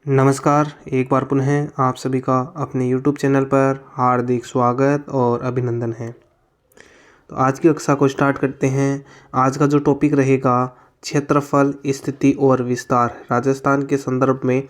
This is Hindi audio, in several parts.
नमस्कार, एक बार पुनः आप सभी का अपने यूट्यूब चैनल पर हार्दिक स्वागत और अभिनंदन है। तो आज की कक्षा को स्टार्ट करते हैं। आज का जो टॉपिक रहेगा क्षेत्रफल, स्थिति और विस्तार। राजस्थान के संदर्भ में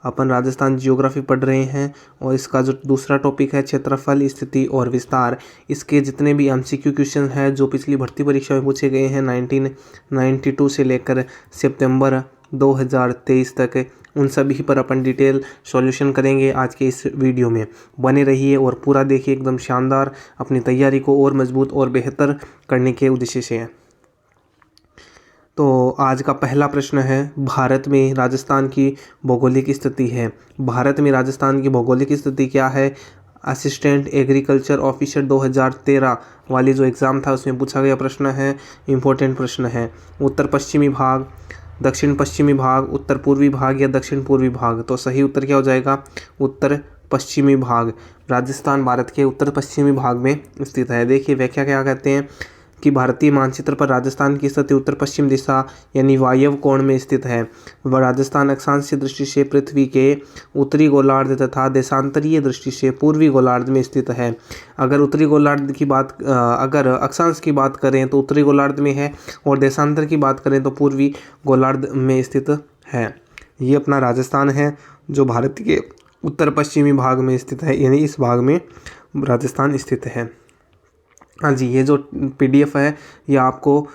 अपन राजस्थान जियोग्राफी पढ़ रहे हैं और इसका जो दूसरा टॉपिक है क्षेत्रफल, स्थिति और विस्तार। इसके जितने भी एमसीक्यू क्वेश्चन हैं जो पिछली भर्ती परीक्षा में पूछे गए हैं 1992 से लेकर सितंबर 2023 तक, उन सभी पर अपन डिटेल सॉल्यूशन करेंगे आज के इस वीडियो में। बने रहिए और पूरा देखिए, एकदम शानदार, अपनी तैयारी को और मजबूत और बेहतर करने के उद्देश्य से है। तो आज का पहला प्रश्न है, भारत में राजस्थान की भौगोलिक स्थिति है। भारत में राजस्थान की भौगोलिक स्थिति क्या है? असिस्टेंट एग्रीकल्चर ऑफिसर 2013 वाली जो एग्ज़ाम था उसमें पूछा गया प्रश्न है, इम्पोर्टेंट प्रश्न है। उत्तर पश्चिमी भाग, दक्षिण पश्चिमी भाग, उत्तर पूर्वी भाग या दक्षिण पूर्वी भाग? तो सही उत्तर क्या हो जाएगा? उत्तर पश्चिमी भाग। राजस्थान भारत के उत्तर पश्चिमी भाग में स्थित है। देखिए व्याख्या क्या कहते हैं कि भारतीय मानचित्र पर राजस्थान की स्थिति उत्तर पश्चिम दिशा यानी वायव्य कोण में स्थित है। वह राजस्थान अक्षांशीय दृष्टि से पृथ्वी के उत्तरी गोलार्ध तथा देशांतरीय दृष्टि से पूर्वी गोलार्ध में स्थित है। अगर उत्तरी गोलार्ध की बात अगर अक्षांश की बात करें तो उत्तरी गोलार्ध में है और देशांतर की बात करें तो पूर्वी गोलार्ध में स्थित है। ये अपना राजस्थान है जो भारत के उत्तर पश्चिमी भाग में स्थित है, यानी इस भाग में राजस्थान स्थित है। हाँ जी, ये जो पीडीएफ है ये आपको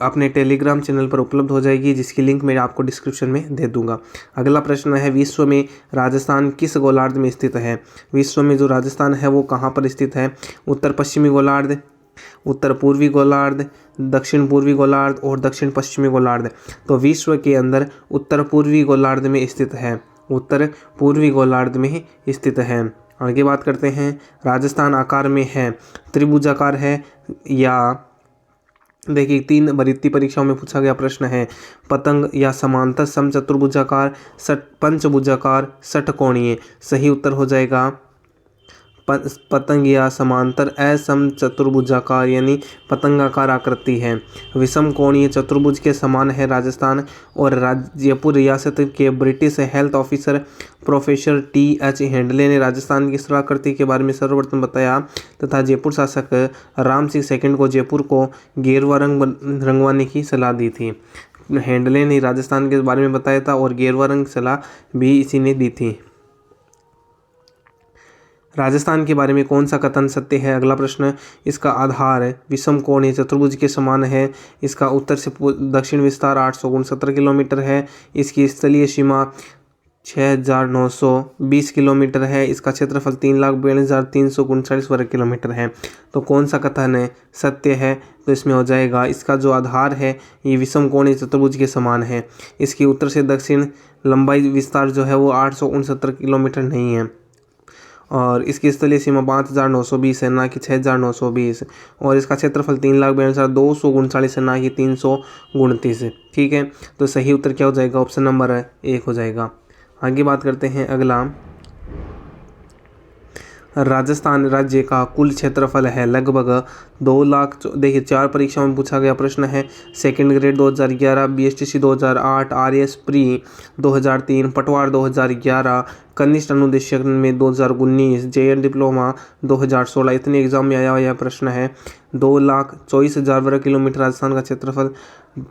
अपने टेलीग्राम चैनल पर उपलब्ध हो जाएगी, जिसकी लिंक मैं आपको डिस्क्रिप्शन में दे दूंगा। अगला प्रश्न है, विश्व में राजस्थान किस गोलार्ध में स्थित है? विश्व में जो राजस्थान है वो कहाँ पर स्थित है? उत्तर पश्चिमी गोलार्ध, उत्तर पूर्वी गोलार्ध, दक्षिण पूर्वी गोलार्ध और दक्षिण पश्चिमी गोलार्ध? तो विश्व के अंदर उत्तर पूर्वी गोलार्ध में स्थित है, उत्तर पूर्वी गोलार्ध में स्थित है। आगे बात करते हैं, राजस्थान आकार में है, त्रिभुजाकार है या? देखिए 3 भर्ती परीक्षाओं में पूछा गया प्रश्न है, पतंग या समांतर समचतुर्भुजाकार, पंचभुजाकार, षटकोणीय? सही उत्तर हो जाएगा पतंग या समांतर असम चतुर्भुजाकार यानी पतंगाकार आकृति है। विषम कोणीय चतुर्भुज के समान है राजस्थान। और जयपुर रियासत के British health officer professor T H. Hendley ने राजस्थान की स्थलाकृति के बारे में सर्वप्रथम बताया तथा जयपुर शासक राम सिंह सेकंड को जयपुर को गेरुआ रंग रंगवाने की सलाह दी थी। हेंडले ने राजस्थान के बारे में बताया था और गेरुआ रंग सलाह भी इसी ने दी थी। राजस्थान के बारे में कौन सा कथन सत्य है? अगला प्रश्न, इसका आधार विषम कोणीय चतुर्भुज के समान है। इसका उत्तर से दक्षिण विस्तार 869 किलोमीटर है। इसकी स्थलीय सीमा 6920 किलोमीटर है। इसका क्षेत्रफल 3,42,339 वर्ग किलोमीटर है। तो कौन सा कथन है सत्य है? तो इसमें हो जाएगा, इसका जो आधार है ये विषम कोणीय चतुर्भुज के समान है। इसकी उत्तर से दक्षिण लंबाई विस्तार जो है वो 869 किलोमीटर नहीं है और इसकी स्थलीय सीमा 5,920 है, ना कि 6,920। और इसका क्षेत्रफल 3,42,239 है, ना कि 329। ठीक है, तो सही उत्तर क्या हो जाएगा? ऑप्शन नंबर 1 हो जाएगा। आगे बात करते हैं अगला, राजस्थान राज्य का कुल क्षेत्रफल है लगभग 2 लाख। देखिए 4 परीक्षाओं में पूछा गया प्रश्न है। Second grade 2011, BSTC 2008, RAS pre 2003, पटवार 2011, कनिष्ठ अनुदेशक में 2019, जेएन डिप्लोमा 2016। इतने एग्जाम में आया हुआ यह प्रश्न है। 2,24,000 वर्ग किलोमीटर राजस्थान का क्षेत्रफल,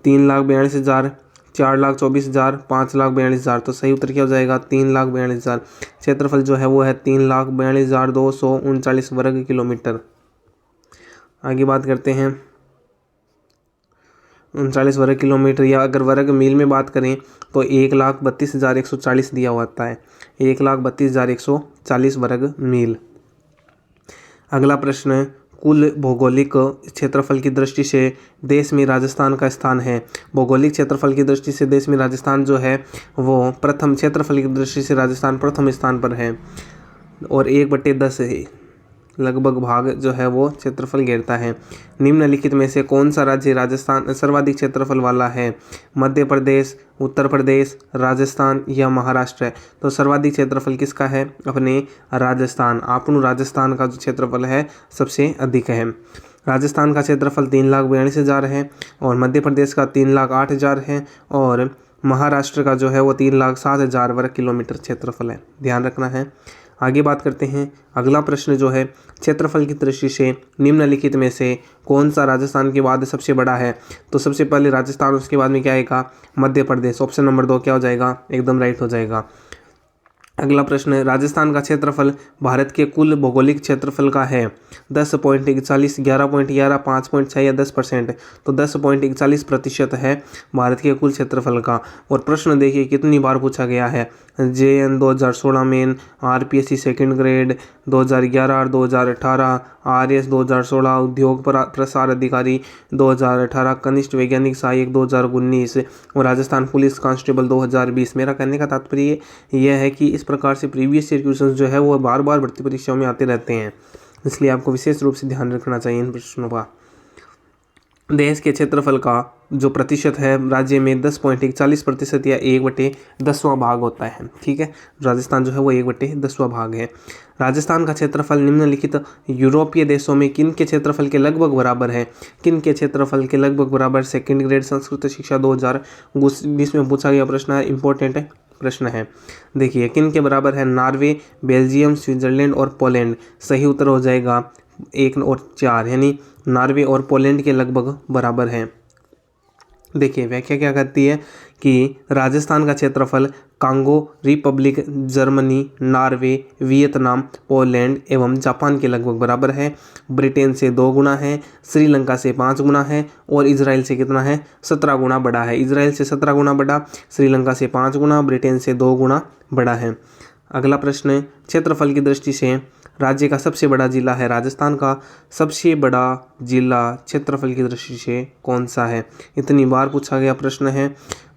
3,42,000, 4,24,000, 5,42,000। तो सही उत्तर क्या हो जाएगा? 3,42,000। क्षेत्रफल जो है वो है 3,42,239 वर्ग किलोमीटर। आगे बात करते हैं 39 वर्ग किलोमीटर, या अगर वर्ग मील में बात करें तो 1,32,140 दिया हुआ है, 1,32,140 वर्ग मील। अगला प्रश्न, कुल भौगोलिक क्षेत्रफल की दृष्टि से देश में राजस्थान का स्थान है। भौगोलिक क्षेत्रफल की दृष्टि से देश में राजस्थान जो है वो प्रथम, क्षेत्रफल की दृष्टि से राजस्थान प्रथम स्थान पर है और 1/10 लगभग भाग जो है वो क्षेत्रफल घेरता है। निम्नलिखित में से कौन सा राज्य राजस्थान सर्वाधिक क्षेत्रफल वाला है? मध्य प्रदेश, उत्तर प्रदेश, राजस्थान या महाराष्ट्र? तो सर्वाधिक क्षेत्रफल किसका है? अपने राजस्थान। आपनु राजस्थान का जो क्षेत्रफल है सबसे अधिक है। राजस्थान का क्षेत्रफल 3,42,000 है और मध्य प्रदेश का 3,08,000 है और महाराष्ट्र का जो है वो 3,07,000 वर्ग किलोमीटर क्षेत्रफल है, ध्यान रखना है। आगे बात करते हैं। अगला प्रश्न जो है, क्षेत्रफल की दृष्टि से निम्नलिखित में से कौन सा राजस्थान के बाद सबसे बड़ा है? तो सबसे पहले राजस्थान, उसके बाद में क्या आएगा? मध्य प्रदेश। ऑप्शन नंबर 2 क्या हो जाएगा? एकदम राइट हो जाएगा। अगला प्रश्न है, राजस्थान का क्षेत्रफल भारत के कुल भौगोलिक क्षेत्रफल का है 10.41, 11.11, 5.6 या 10%। तो 10.41% है भारत के कुल क्षेत्रफल का। और प्रश्न देखिए कितनी बार पूछा गया है। JN 2016 main, RPSC second grade 2011 और 2018, RS 2016, उद्योग प्रसार अधिकारी 2018, कनिष्ठ वैज्ञानिक सहायक 2019 और राजस्थान पुलिस कांस्टेबल 2020। मेरा कहने का तात्पर्य यह है कि इस प्रकार से प्रीवियस ईयर क्वेश्चंस जो है वो बार बार भर्ती परीक्षाओं में आते रहते हैं, इसलिए आपको विशेष रूप से ध्यान रखना चाहिए इन प्रश्नों का। देश के क्षेत्रफल का जो प्रतिशत है राज्य में 10.41% या 1/10वां भाग होता है। ठीक है, राजस्थान जो है वो 1/10वां भाग है। राजस्थान का क्षेत्रफल निम्नलिखित यूरोपीय देशों में किन के क्षेत्रफल के लगभग बराबर है? किन के क्षेत्रफल के लगभग बराबर? सेकंड ग्रेड संस्कृत शिक्षा 2020 में पूछा गया प्रश्न है, इंपॉर्टेंट प्रश्न है। देखिए किन के बराबर है? नॉर्वे, बेल्जियम, स्विट्जरलैंड और पोलैंड। सही उत्तर हो जाएगा 1 और 4, यानी नॉर्वे और पोलैंड के लगभग बराबर है। देखिए व्याख्या क्या कहती है कि राजस्थान का क्षेत्रफल Congo Republic, Germany, Norway, Vietnam, Poland एवं जापान के लगभग बराबर है। ब्रिटेन से 2 गुना है, श्रीलंका से 5 गुना है और इजराइल से कितना है? 17 गुना बड़ा है। इजराइल से 17 गुना बड़ा, श्रीलंका से 5 गुना, ब्रिटेन से 2 गुना बड़ा है। अगला प्रश्न है, क्षेत्रफल की दृष्टि से राज्य का सबसे बड़ा जिला है। राजस्थान का सबसे बड़ा जिला क्षेत्रफल की दृष्टि से कौन सा है? इतनी बार पूछा गया प्रश्न है,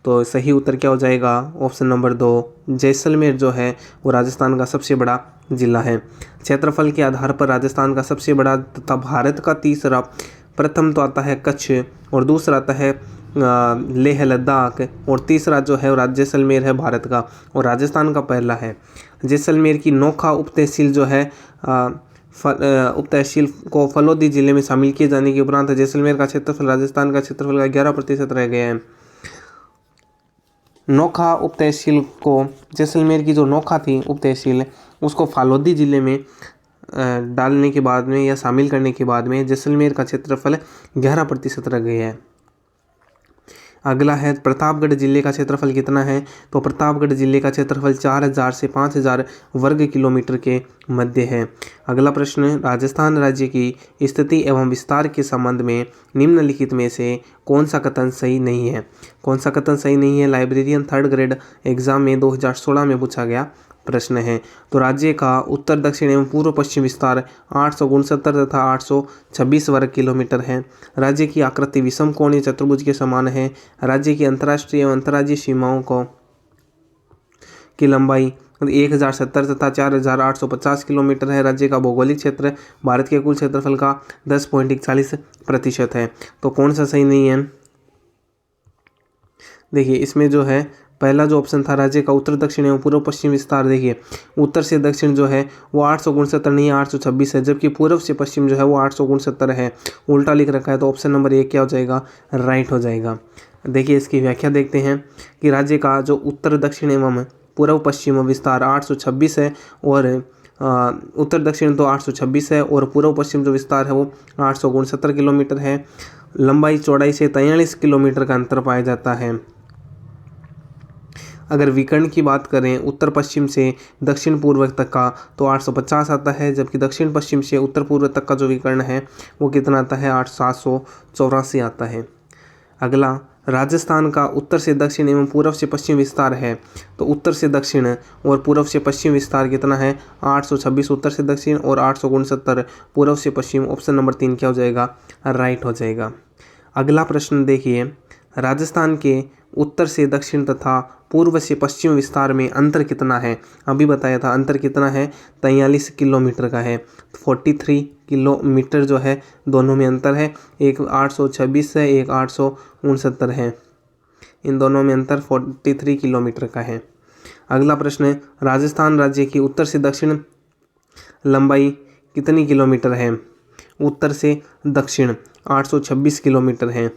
तो सही उत्तर क्या हो जाएगा? ऑप्शन नंबर 2 जैसलमेर जो है वो राजस्थान का सबसे बड़ा जिला है। क्षेत्रफल के आधार पर राजस्थान का सबसे बड़ा तथा भारत का तीसरा, प्रथम तो आता है कच्छ और दूसरा आता है लेह लद्दाख और तीसरा जो है वो जैसलमेर है भारत का और राजस्थान का पहला है। जैसलमेर की नोखा उप तहसील जो है उप तहसील को फलोदी जिले में शामिल किए जाने के उपरांत जैसलमेर का क्षेत्रफल राजस्थान का क्षेत्रफल का 11% रह गया है। नोखा उप तहसील को, जैसलमेर की जो नोखा थी उप तहसील, उसको फालोदी जिले में डालने के बाद में या शामिल करने के बाद में जैसलमेर का क्षेत्रफल 11% रह गया है। अगला है प्रतापगढ़ जिले का क्षेत्रफल कितना है? तो प्रतापगढ़ जिले का क्षेत्रफल 4,000 से 5,000 वर्ग किलोमीटर के मध्य है। अगला प्रश्न, राजस्थान राज्य की स्थिति एवं विस्तार के संबंध में निम्नलिखित में से कौन सा कथन सही नहीं है? कौन सा कथन सही नहीं है? लाइब्रेरियन थर्ड ग्रेड एग्जाम में 2016 में पूछा गया प्रश्न है। तो राज्य का उत्तर दक्षिण एवं पूर्व पश्चिम विस्तार 869 तथा 826 वर्ग किलोमीटर है। राज्य की आकृति विषम कोणीय चतुर्भुज के समान है। राज्य की अंतर्राष्ट्रीय एवं अंतर्राज्यीय सीमाओं की लंबाई 1070 तथा 4850 किलोमीटर है। राज्य का भौगोलिक क्षेत्र भारत के कुल क्षेत्रफल का 10.41% है। तो कौन सा सही नहीं है? देखिए इसमें जो है पहला जो ऑप्शन था राज्य का उत्तर दक्षिण एवं पूर्व पश्चिम विस्तार, देखिए उत्तर से दक्षिण जो है वो 869 नहीं 826 है, जबकि पूर्व से पश्चिम जो है वो 869 है, उल्टा लिख रखा है। तो ऑप्शन नंबर 1 क्या हो जाएगा? राइट हो जाएगा। देखिए इसकी व्याख्या देखते हैं कि राज्य का जो उत्तर दक्षिण एवं पूर्व पश्चिम विस्तार 826 है और उत्तर दक्षिण तो 826 है और पूर्व पश्चिम जो विस्तार है वो 869 किलोमीटर है। लंबाई चौड़ाई से 43 किलोमीटर का अंतर पाया जाता है। अगर विकर्ण की बात करें उत्तर पश्चिम से दक्षिण पूर्व तक का तो 850 आता है, जबकि दक्षिण पश्चिम से उत्तर पूर्व तक का जो विकर्ण है वो कितना आता है? 784 आता है। अगला, राजस्थान का उत्तर से दक्षिण एवं पूर्व से पश्चिम विस्तार है। तो उत्तर से दक्षिण और पूर्व से पश्चिम विस्तार कितना है? 826 उत्तर से दक्षिण और 869 पूर्व से पश्चिम। ऑप्शन नंबर 3 क्या हो जाएगा? राइट हो जाएगा। अगला प्रश्न देखिए, राजस्थान के उत्तर से दक्षिण तथा पूर्व से पश्चिम विस्तार में अंतर कितना है? अभी बताया था अंतर कितना है? 43 किलोमीटर का है। 43 किलोमीटर जो है दोनों में अंतर है, एक 826 है एक 869 है, इन दोनों में अंतर 43 किलोमीटर का है। अगला प्रश्न है, राजस्थान राज्य की उत्तर से दक्षिण लंबाई कितनी किलोमीटर है? उत्तर से दक्षिण 826 किलोमीटर है।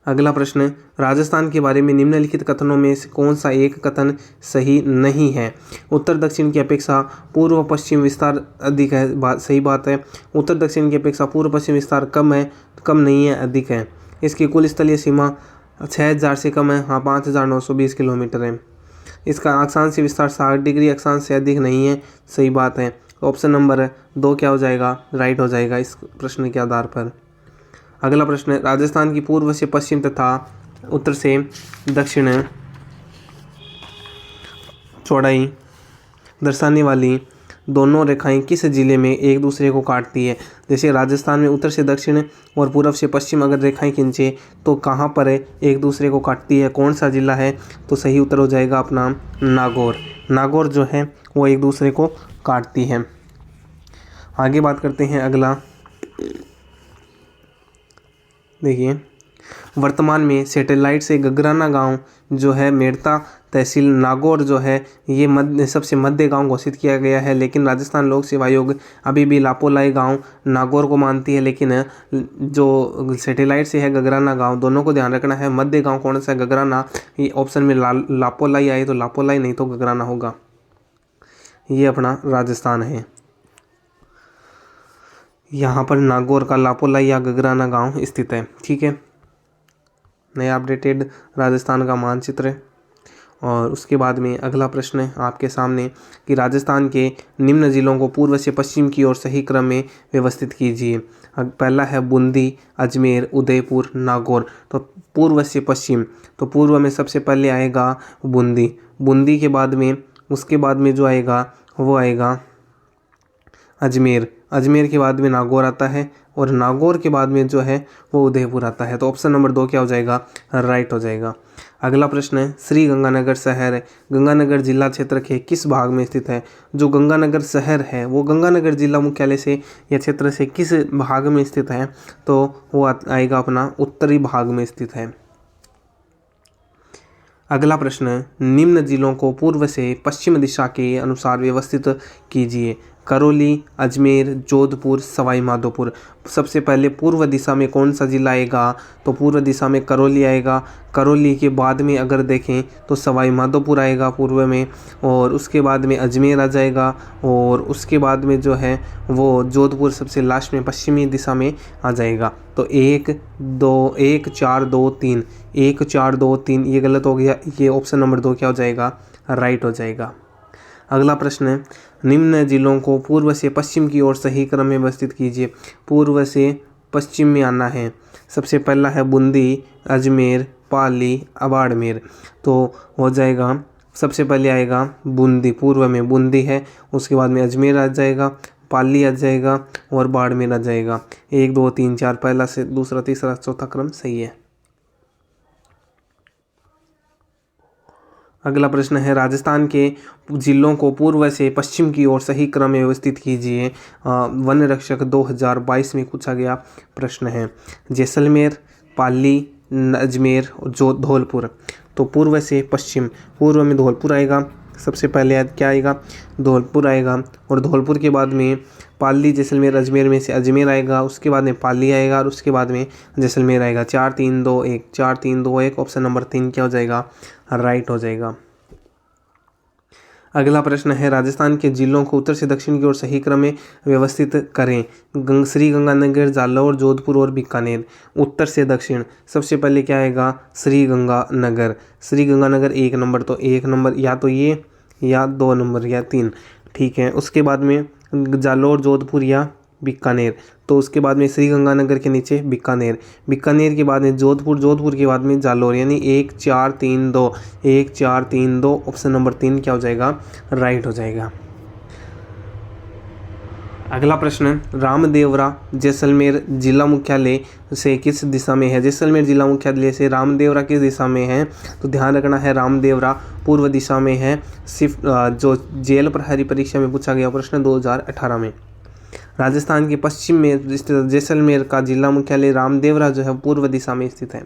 अगला प्रश्न, राजस्थान के बारे में निम्नलिखित कथनों में से कौन सा एक कथन सही नहीं है? उत्तर दक्षिण की अपेक्षा पूर्व पश्चिम विस्तार अधिक है, सही बात है। उत्तर दक्षिण की अपेक्षा पूर्व पश्चिम विस्तार कम है, कम नहीं है, अधिक है। इसकी कुल स्थलीय सीमा 6000 से कम है, हाँ 5920 किलोमीटर है। इसका अक्षांशीय विस्तार 60 डिग्री अक्षांश से अधिक नहीं है, सही बात है। ऑप्शन नंबर 2 क्या हो जाएगा? राइट हो जाएगा इस प्रश्न के आधार पर। अगला प्रश्न है, राजस्थान की पूर्व से पश्चिम तथा उत्तर से दक्षिण चौड़ाई दर्शाने वाली दोनों रेखाएं किस जिले में एक दूसरे को काटती है? जैसे राजस्थान में उत्तर से दक्षिण और पूर्व से पश्चिम अगर रेखाएं खींचे तो कहाँ पर एक दूसरे को काटती है, कौन सा जिला है? तो सही उत्तर हो जाएगा अपना नागौर। नागौर जो है वो एक दूसरे को काटती है। आगे बात करते हैं। अगला देखिए, वर्तमान में सैटेलाइट से गगराना गांव जो है मेड़ता तहसील नागौर जो है ये सबसे मध्य गांव घोषित किया गया है, लेकिन राजस्थान लोक सेवा आयोग अभी भी लापोलाई गांव नागौर को मानती है, लेकिन जो सैटेलाइट से है गगराना गांव, दोनों को ध्यान रखना है। मध्य गांव कौन सा है? गगराना। ये ऑप्शन में लापोलाई आए तो लापोलाई, नहीं तो गगराना होगा। ये अपना राजस्थान है। यहाँ पर नागौर का लापोलाई या गगराना गांव स्थित है। ठीक है, नया अपडेटेड राजस्थान का मानचित्र। और उसके बाद में अगला प्रश्न है आपके सामने कि राजस्थान के निम्न जिलों को पूर्व से पश्चिम की ओर सही क्रम में व्यवस्थित कीजिए। पहला है बूंदी, अजमेर, उदयपुर, नागौर। तो पूर्व से पश्चिम, तो पूर्व में सबसे पहले आएगा बूंदी। बूंदी के बाद में उसके बाद में जो आएगा वो आएगा अजमेर। अजमेर के बाद में नागौर आता है और नागौर के बाद में जो है वो उदयपुर आता है। तो ऑप्शन नंबर 2 क्या हो जाएगा? राइट हो जाएगा। अगला प्रश्न है, श्री गंगानगर शहर गंगानगर जिला क्षेत्र के किस भाग में स्थित है? जो गंगानगर शहर है वो गंगानगर जिला मुख्यालय से या क्षेत्र से किस भाग में स्थित है? तो वो आएगा अपना उत्तरी भाग में स्थित है। अगला प्रश्न, निम्न जिलों को पूर्व से पश्चिम दिशा के अनुसार व्यवस्थित कीजिए। करौली, अजमेर, जोधपुर, सवाई माधोपुर। सबसे पहले पूर्व दिशा में कौन सा जिला आएगा? तो पूर्व दिशा में करौली आएगा। करौली के बाद में अगर देखें तो सवाई माधोपुर आएगा पूर्व में, और उसके बाद में अजमेर आ जाएगा, और उसके बाद में जो है वो जोधपुर सबसे लास्ट में पश्चिमी दिशा में आ जाएगा। तो 1 4 2 3 1 4 2 3 ये गलत हो गया। ये ऑप्शन नंबर 2 क्या हो जाएगा? राइट हो जाएगा। अगला प्रश्न है, निम्न जिलों को पूर्व से पश्चिम की ओर सही क्रम में व्यवस्थित कीजिए। पूर्व से पश्चिम में आना है। सबसे पहला है बूंदी, अजमेर, पाली, बाड़मेर। तो हो जाएगा सबसे पहले आएगा बूंदी, पूर्व में बूंदी है, उसके बाद में अजमेर आ जाएगा, पाली आ जाएगा और बाड़मेर आ जाएगा। 1 2 3 4 पहला से दूसरा तीसरा चौथा क्रम सही है। अगला प्रश्न है, राजस्थान के जिलों को पूर्व से पश्चिम की ओर सही क्रम में व्यवस्थित कीजिए। वन रक्षक 2022 में पूछा गया प्रश्न है। जैसलमेर, पाली, अजमेर और जो धौलपुर। तो पूर्व से पश्चिम, पूर्व में धौलपुर आएगा, सबसे पहले क्या आएगा? धौलपुर आएगा, और धौलपुर के बाद में पाली, जैसलमेर, अजमेर में से अजमेर आएगा, उसके बाद में पाली आएगा और उसके बाद में जैसलमेर आएगा। 4 3 2 1 4 3 2 1 ऑप्शन नंबर 3 क्या हो जाएगा? राइट हो जाएगा। अगला प्रश्न है, राजस्थान के जिलों को उत्तर से दक्षिण की ओर सही क्रम में व्यवस्थित करें। श्री गंगानगर, जालौर, जोधपुर और बीकानेर। उत्तर से दक्षिण सबसे पहले क्या आएगा? श्री गंगानगर। श्री गंगानगर 1 नंबर, तो 1 नंबर या तो ये या 2 नंबर या 3। ठीक है, उसके बाद में जालौर, जोधपुर या बीकानेर। तो उसके बाद में श्री गंगानगर के नीचे बीकानेर, बीकानेर के बाद में जोधपुर, जोधपुर के बाद में जालौर, यानी 1 4 3 2 1 4 3 2 ऑप्शन नंबर 3 क्या हो जाएगा? राइट हो जाएगा। अगला प्रश्न, रामदेवरा जैसलमेर जिला मुख्यालय से किस दिशा में है? जैसलमेर जिला मुख्यालय से रामदेवरा किस दिशा में है? तो ध्यान रखना है, रामदेवरा पूर्व दिशा में है। सिर्फ जो जेल प्रहरी परीक्षा में पूछा गया प्रश्न 2018 में। राजस्थान के पश्चिम में स्थित जैसलमेर का जिला मुख्यालय रामदेवरा जो है पूर्व दिशा में स्थित है।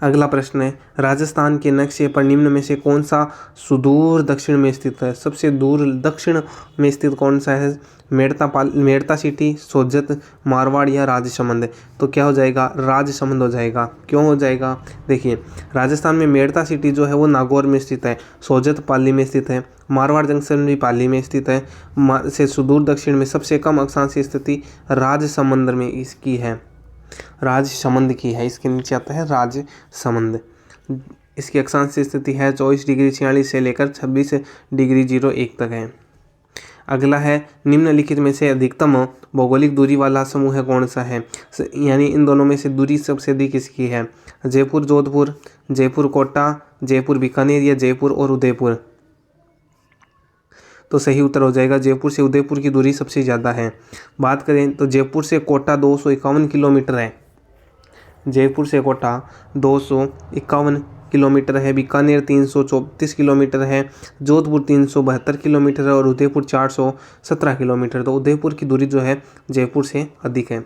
अगला प्रश्न है, राजस्थान के नक्शे पर निम्न में से कौन सा सुदूर दक्षिण में स्थित है? सबसे दूर दक्षिण में स्थित कौन सा है? मेड़ता सिटी, सोजत, मारवाड़ या राजसमंद? तो क्या हो जाएगा? राजसमंद हो जाएगा। क्यों हो जाएगा? देखिए, राजस्थान में मेड़ता सिटी जो है वो नागौर में स्थित है, सोजत पाली में स्थित है, मारवाड़ जंक्शन भी पाली में स्थित है। से सुदूर दक्षिण में सबसे कम अक्षांशीय स्थिति राजसमंद में इसकी है, राजसमंद की है। इसके नीचे आता है राजसमंद। इसकी अक्षांशीय स्थिति है 24 डिग्री 46 से लेकर 26 डिग्री 01 तक है। अगला है, निम्नलिखित में से अधिकतम भौगोलिक दूरी वाला समूह कौन सा है? यानी इन दोनों में से दूरी सबसे अधिक किसकी है? जयपुर जोधपुर, जयपुर कोटा, जयपुर बीकानेर या जयपुर और उदयपुर? तो सही उत्तर हो जाएगा जयपुर से उदयपुर की दूरी सबसे ज़्यादा है। बात करें तो जयपुर से कोटा 251 किलोमीटर है, जयपुर से कोटा 251 किलोमीटर है, बीकानेर 334 किलोमीटर है, जोधपुर 372 किलोमीटर है और उदयपुर 417 किलोमीटर। तो उदयपुर की दूरी जो है जयपुर से अधिक है।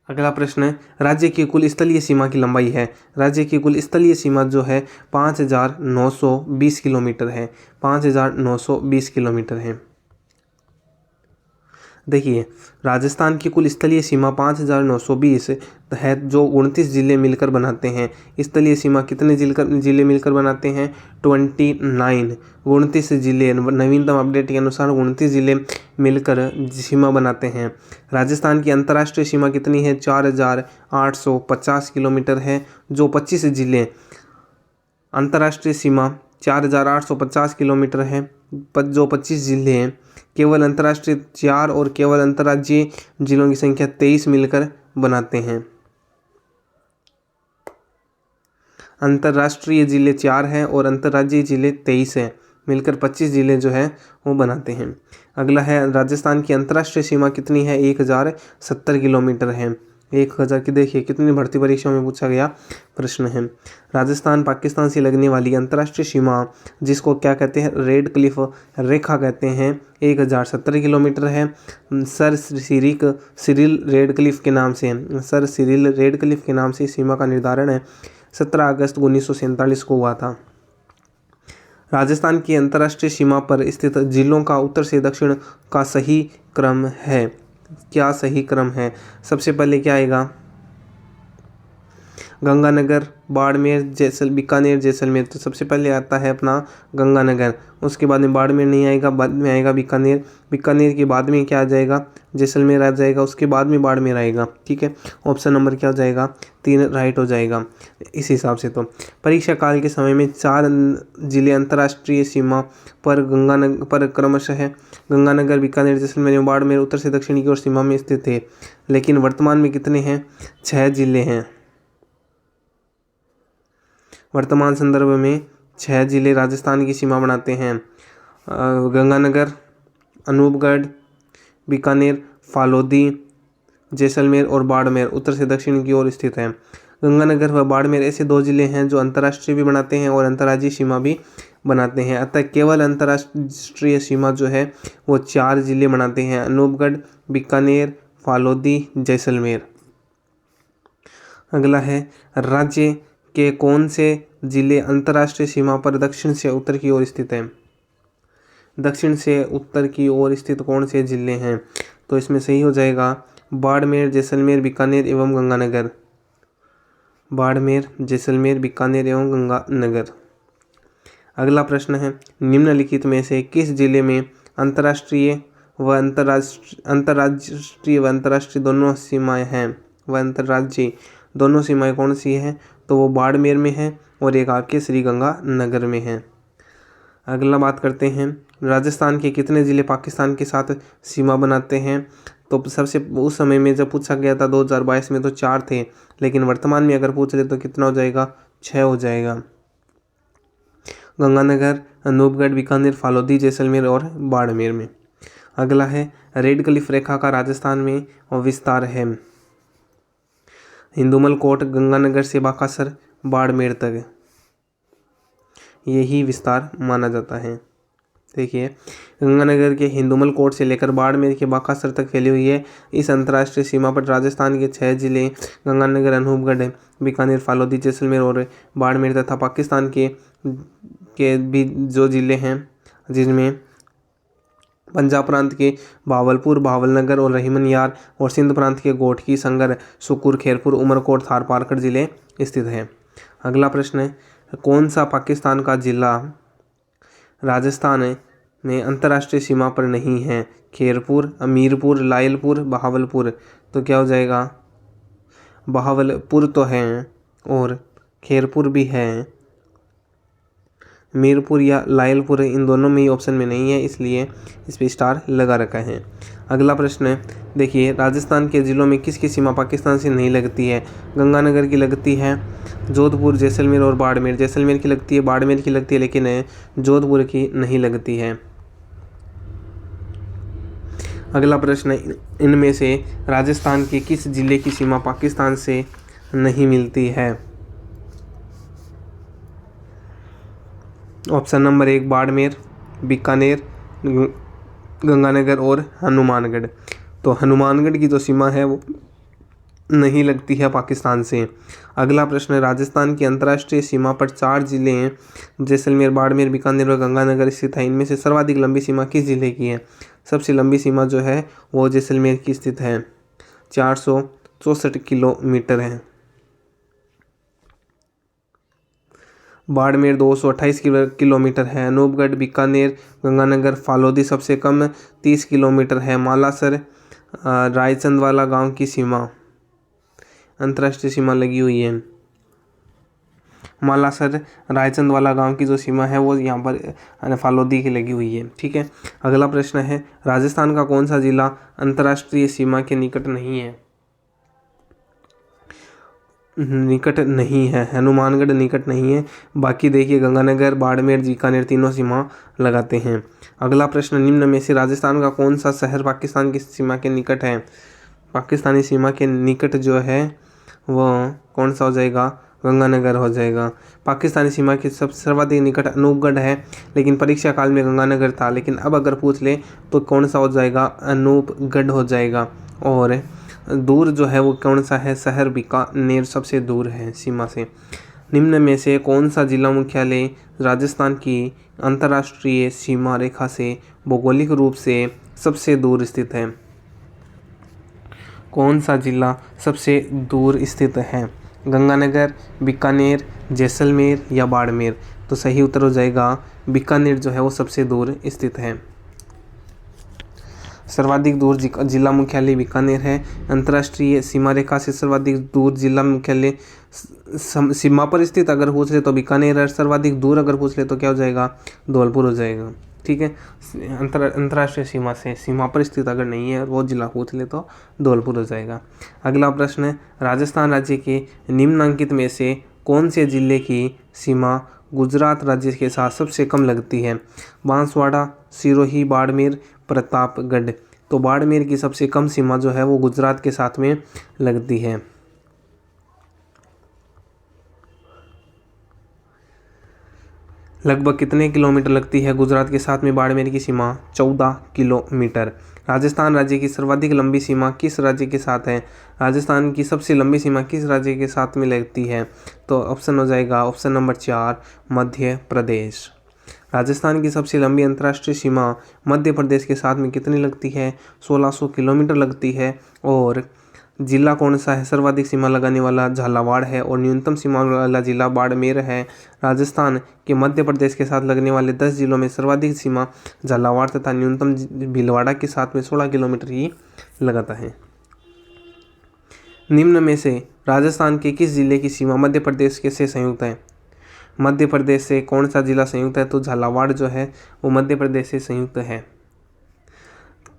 अगला प्रश्न है, राज्य की कुल स्थलीय सीमा की लंबाई है? राज्य की कुल स्थलीय सीमा जो है 5920 किलोमीटर है, 5920 किलोमीटर है। देखिए, राजस्थान की कुल स्थलीय सीमा 5920 है, जो 29 ज़िले मिलकर बनाते हैं। स्थलीय सीमा कितने ज़िले मिलकर बनाते हैं? 29, 29 ज़िले। नवीनतम अपडेट के अनुसार 29 ज़िले मिलकर सीमा बनाते हैं। राजस्थान की अंतर्राष्ट्रीय सीमा कितनी है? 4850 किलोमीटर है, जो 25 ज़िले। अंतर्राष्ट्रीय सीमा 4850 किलोमीटर है, जो 25 ज़िले हैं। केवल अंतर्राष्ट्रीय 4 और केवल अंतर्राज्यीय जिलों की संख्या 23 मिलकर बनाते हैं। अंतर्राष्ट्रीय जिले 4 हैं और अंतर्राज्यीय जिले 23 हैं, मिलकर 25 जिले जो है वो बनाते हैं। अगला है, राजस्थान की अंतर्राष्ट्रीय सीमा कितनी है? 1070 किलोमीटर है। 1000 की देखिए कितनी भर्ती परीक्षाओं में पूछा गया प्रश्न है। राजस्थान पाकिस्तान से लगने वाली अंतर्राष्ट्रीय सीमा, जिसको क्या कहते हैं? रेड क्लिफ रेखा कहते हैं, 1070 किलोमीटर है। सर सिरिल रेड क्लिफ के नाम से सर सिरिल रेड क्लिफ के नाम से सीमा का निर्धारण है 17 अगस्त 1947 को हुआ था। राजस्थान की अंतर्राष्ट्रीय सीमा पर स्थित जिलों का उत्तर से दक्षिण का सही क्रम है। क्या सही क्रम है? सबसे पहले क्या आएगा? गंगानगर, बाड़मेर, बीकानेर, जैसलमेर। तो सबसे पहले आता है अपना गंगानगर, उसके बाद में बाड़मेर नहीं आएगा, बाद में आएगा बीकानेर। बीकानेर के बाद में क्या आ जाएगा? जैसलमेर आ जाएगा, उसके बाद में बाड़मेर आएगा। ठीक है, ऑप्शन नंबर क्या हो जाएगा? 3 राइट हो जाएगा इस हिसाब से। तो परीक्षा काल के समय में 4 जिले अंतर्राष्ट्रीय सीमा पर क्रमशः गंगानगर, बीकानेर, जैसलमेर, बाड़मेर उत्तर से दक्षिण की ओर सीमा में स्थित थे। लेकिन वर्तमान में कितने हैं? 6 जिले हैं। वर्तमान संदर्भ में 6 जिले राजस्थान की सीमा बनाते हैं। गंगानगर, अनूपगढ़, बीकानेर, फालोदी, जैसलमेर और बाड़मेर उत्तर से दक्षिण की ओर स्थित हैं। गंगानगर व बाड़मेर ऐसे 2 जिले हैं जो अंतर्राष्ट्रीय भी बनाते हैं और अंतर्राज्यीय सीमा भी बनाते हैं। अतः केवल अंतर्राष्ट्रीय सीमा जो है वो 4 जिले बनाते हैं, अनूपगढ़, बीकानेर, फालोदी, जैसलमेर। अगला है, राज्य के कौन से जिले अंतर्राष्ट्रीय सीमा पर दक्षिण से उत्तर की ओर स्थित हैं? दक्षिण से उत्तर की ओर स्थित कौन से जिले हैं? तो इसमें सही हो जाएगा बाड़मेर, जैसलमेर, बीकानेर एवं गंगानगर। बाड़मेर, जैसलमेर, बीकानेर एवं गंगानगर। अगला प्रश्न है, निम्नलिखित में से किस जिले में अंतर्राष्ट्रीय व अंतर्राष्ट्रीय दोनों सीमाएं हैं? व अंतर्राज्यीय दोनों सीमाएं कौन सी हैं? तो वो बाड़मेर में है और एक आपके श्रीगंगानगर में है। अगला बात करते हैं, राजस्थान के कितने ज़िले पाकिस्तान के साथ सीमा बनाते हैं? तो सबसे उस समय में जब पूछा गया था 2022 में तो 4 थे, लेकिन वर्तमान में अगर पूछ ले तो कितना हो जाएगा? 6 हो जाएगा। गंगानगर, अनूपगढ़, बीकानेर, फालोदी, जैसलमेर और बाड़मेर में। अगला है, रेड क्लिफ रेखा का राजस्थान में विस्तार है। हिंदुमल कोट, गंगानगर से बाकासर, बाड़मेर तक यही विस्तार माना जाता है। देखिए, गंगानगर के हिंदुमल कोट से लेकर बाड़मेर के बाकासर तक फैली हुई है। इस अंतर्राष्ट्रीय सीमा पर राजस्थान के 6 जिले गंगानगर, अनूपगढ़, बीकानेर, फालोदी, जैसलमेर और बाड़मेर तथा पाकिस्तान के भी जो जिले हैं जिनमें पंजाब प्रांत के भावलपुर, भावलनगर और रहीमन यार और सिंध प्रांत के गोठकी, संगर, सुकुर, खैरपुर, उमरकोट, थार पारकर जिले स्थित हैं। अगला प्रश्न है, कौन सा पाकिस्तान का जिला राजस्थान में अंतर्राष्ट्रीय सीमा पर नहीं है? खैरपुर, अमीरपुर, लायलपुर, बहावलपुर। तो क्या हो जाएगा? बहावलपुर तो है और खैरपुर भी है। मीरपुर या लायलपुर इन दोनों में ही ऑप्शन में नहीं है, इसलिए इस पे स्टार लगा रखा है। अगला प्रश्न है, देखिए, राजस्थान के ज़िलों में किसकी सीमा पाकिस्तान से नहीं लगती है? गंगानगर की लगती है, जोधपुर, जैसलमेर और बाड़मेर। जैसलमेर की लगती है, बाड़मेर की लगती है, लेकिन जोधपुर की नहीं लगती है। अगला प्रश्न है, इनमें से राजस्थान के किस जिले की सीमा पाकिस्तान से नहीं मिलती है? ऑप्शन नंबर 1 बाड़मेर, बीकानेर, गंगानगर और हनुमानगढ़। तो हनुमानगढ़ की जो सीमा है वो नहीं लगती है पाकिस्तान से। अगला प्रश्न है, राजस्थान की अंतर्राष्ट्रीय सीमा पर 4 जिले हैं, जैसलमेर, बाड़मेर, बीकानेर और गंगानगर स्थित है। इनमें से सर्वाधिक लंबी सीमा किस जिले की है? सबसे लंबी सीमा जो है वो जैसलमेर की स्थित है, 464 किलोमीटर है। बाड़मेर 228 किलोमीटर है। अनूपगढ़, बीकानेर, गंगानगर, फालोदी सबसे कम 30 किलोमीटर है। मालासर, रायचंदवाला गांव की सीमा, अंतर्राष्ट्रीय सीमा लगी हुई है। मालासर रायचंदवाला गांव की जो सीमा है वो यहाँ पर फालोदी की लगी हुई है। ठीक है। अगला प्रश्न है, राजस्थान का कौन सा जिला अंतर्राष्ट्रीय सीमा के निकट नहीं है? निकट नहीं है, हनुमानगढ़ निकट नहीं है। बाकी देखिए, गंगानगर, बाड़मेर, बीकानेर तीनों सीमा लगाते हैं। अगला प्रश्न, निम्न में से राजस्थान का कौन सा शहर पाकिस्तान की सीमा के निकट है? पाकिस्तानी सीमा के निकट जो है वो कौन सा हो जाएगा? गंगानगर हो जाएगा। पाकिस्तानी सीमा के सब सर्वाधिक निकट अनूपगढ़ है, लेकिन परीक्षा काल में गंगानगर था, लेकिन अब अगर पूछ ले तो कौन सा हो जाएगा? अनूपगढ़ हो जाएगा। और दूर जो है वो कौन सा है? शहर बीकानेर सबसे दूर है सीमा से। निम्न में से कौन सा जिला मुख्यालय राजस्थान की अंतर्राष्ट्रीय सीमा रेखा से भौगोलिक रूप से सबसे दूर स्थित है? कौन सा जिला सबसे दूर स्थित है? गंगानगर, बीकानेर, जैसलमेर या बाड़मेर। तो सही उत्तर हो जाएगा बीकानेर जो है वो सबसे दूर स्थित है। सर्वाधिक दूर जिला मुख्यालय बीकानेर है। अंतर्राष्ट्रीय सीमा रेखा से सर्वाधिक दूर जिला मुख्यालय सीमा पर स्थित अगर पूछ ले तो बीकानेर है। सर्वाधिक दूर अगर पूछ ले तो क्या हो जाएगा? धौलपुर हो जाएगा। ठीक है। अंतर्राष्ट्रीय सीमा से सीमा पर स्थित अगर नहीं है और वो जिला पूछ ले तो धौलपुर हो जाएगा। अगला प्रश्न है, राजस्थान राज्य के निम्नलिखित में से कौन से जिले की सीमा गुजरात राज्य के साथ सबसे कम लगती है? बांसवाड़ा, सिरोही, बाड़मेर, प्रतापगढ़। तो बाड़मेर की सबसे कम सीमा जो है वो गुजरात के साथ में लगती है। लगभग कितने किलोमीटर लगती है गुजरात के साथ में बाड़मेर की सीमा? 14 किलोमीटर। राजस्थान राज्य की सर्वाधिक लंबी सीमा किस राज्य के साथ है? राजस्थान की सबसे लंबी सीमा किस राज्य के साथ में लगती है? तो ऑप्शन हो जाएगा ऑप्शन नंबर 4 मध्य प्रदेश। राजस्थान की सबसे लंबी अंतर्राष्ट्रीय सीमा मध्य प्रदेश के साथ में कितनी लगती है? 1600 किलोमीटर लगती है। और जिला कौन सा है? सर्वाधिक सीमा लगाने वाला झालावाड़ है और न्यूनतम सीमा वाला जिला बाड़मेर है। राजस्थान के मध्य प्रदेश के साथ लगने वाले 10 जिलों में सर्वाधिक सीमा झालावाड़ तथा न्यूनतम भीलवाड़ा के साथ में 16 किलोमीटर ही लगाता है। निम्न में से राजस्थान के किस जिले की सीमा मध्य प्रदेश के से संयुक्त है? मध्य प्रदेश से कौन सा जिला संयुक्त है? तो झालावाड़ जो है वो मध्य प्रदेश से संयुक्त है।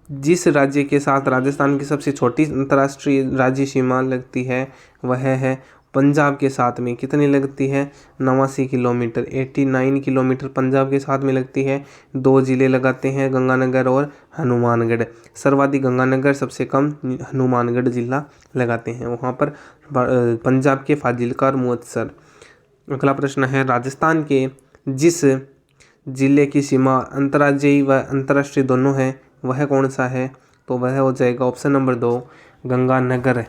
जिस राज्य के साथ राजस्थान की सबसे छोटी अंतर्राष्ट्रीय राज्य सीमा लगती है वह है पंजाब के साथ में। कितनी लगती है? 89 किलोमीटर, 89 किलोमीटर पंजाब के साथ में लगती है। 2 जिले लगाते हैं, गंगानगर और हनुमानगढ़। सर्वाधिक गंगानगर, सबसे कम हनुमानगढ़ जिला लगाते हैं। वहाँ पर पंजाब के फाजिलका और मुअत्तर। अगला प्रश्न है, राजस्थान के जिस जिले की सीमा अंतर्राज्यीय व अंतर्राष्ट्रीय दोनों है वह कौन सा है? तो वह हो जाएगा ऑप्शन नंबर 2 गंगानगर।